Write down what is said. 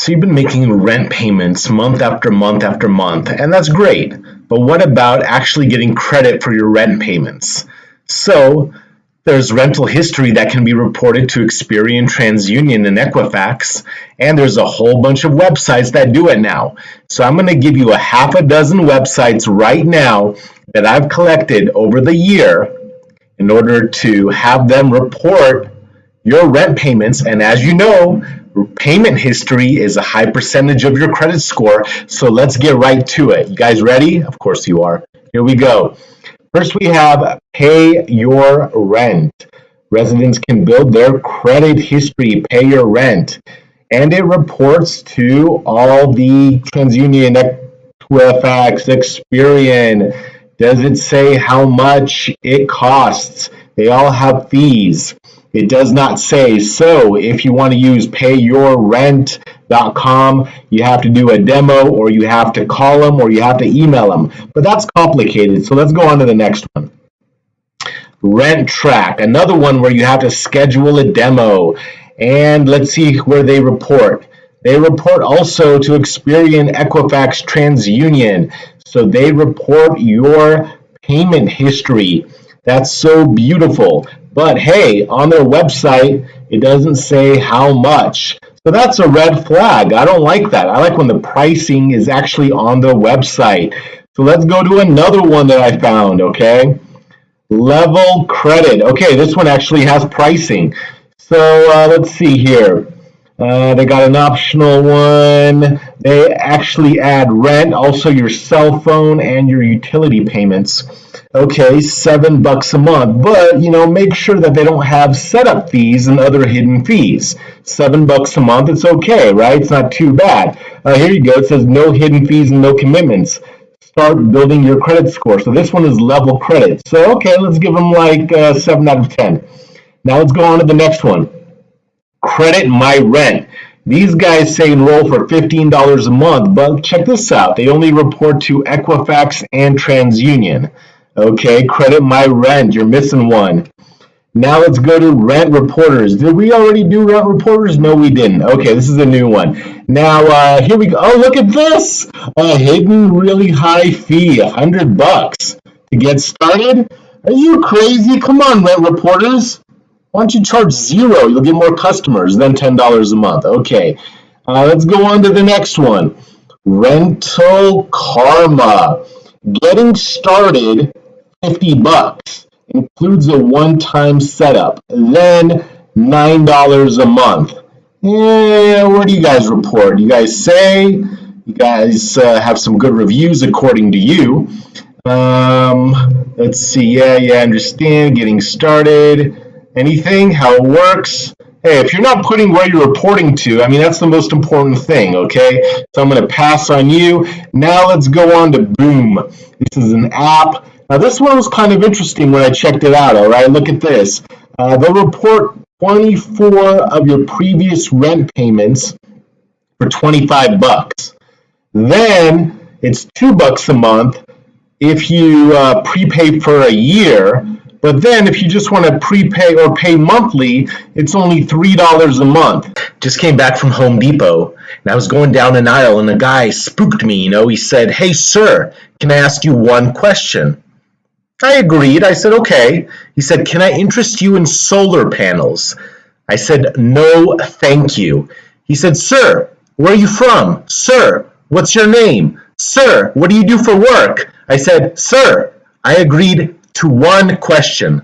So you've been making rent payments month after month after month, and that's great. But what about actually getting credit for your rent payments? So there's rental history that can be reported to Experian Transunion and Equifax, and there's a whole bunch of websites that do it now. So I'm going to give you a half a dozen websites right now that I've collected over the year in order to have them report your rent payments. And as you know, payment history is a high percentage of your credit score. So let's get right to it. You guys ready? Of course you are. Here we go. First, we have Pay Your Rent. Residents can build their credit history, pay your rent, and it reports to all the TransUnion, Equifax, Experian. Does it say how much it costs? They all have fees. It does not say. So if you want to use payyourrent.com, you have to do a demo, or you have to call them, or you have to email them. But that's complicated. So let's go on to the next one. RentTrack, another one where you have to schedule a demo. And let's see where they report. They report also to Experian, Equifax, TransUnion. So they report your payment history. That's so beautiful. But hey, on their website, it doesn't say how much. So that's a red flag. I don't like that. I like when the pricing is actually on their website. So let's go to another one that I found, okay? Level Credit. Okay, this one actually has pricing. So let's see here. They got an optional one. They actually add rent, also your cell phone and your utility payments. Okay, $7 a month, but make sure that they don't have setup fees and other hidden fees. $7 a month, it's okay, right? It's not too bad. Here you go. It says no hidden fees and no commitments. Start building your credit score. So this one is Level Credit. So okay, let's give them like 7 out of 10. Now let's go on to the next one. Credit My Rent. These guys say enroll for $15 a month, but check this out. They only report to Equifax and TransUnion. Okay, Credit My Rent. You're missing one. Now let's go to Rent Reporters. Did we already do Rent Reporters? No, we didn't. Okay, this is a new one. Now, here we go. Oh, look at this. A hidden really high fee, $100 to get started. Are you crazy? Come on, Rent Reporters. Why don't you charge $0? You'll get more customers than $10 a month. Okay, let's go on to the next one. Rental Karma. Getting started, $50. Includes a one-time setup. Then $9 a month. Where do you guys report? You guys say you guys have some good reviews according to you. Let's see. Yeah, understand. Getting started. Anything? How it works? Hey, if you're not putting where you're reporting to, that's the most important thing, okay? So I'm going to pass on you. Now let's go on to Boom. This is an app. Now this one was kind of interesting when I checked it out, all right? Look at this. They'll report 24 of your previous rent payments for $25. Then it's $2 a month if you prepay for a year. But then if you just want to prepay or pay monthly, it's only $3 a month. Just came back from Home Depot, and I was going down an aisle, and a guy spooked me, He said, "Hey, sir, can I ask you one question?" I agreed. I said, okay. He said, "Can I interest you in solar panels?" I said, "No, thank you." He said, "Sir, where are you from? Sir, what's your name? Sir, what do you do for work?" I said, "Sir, I agreed to one question."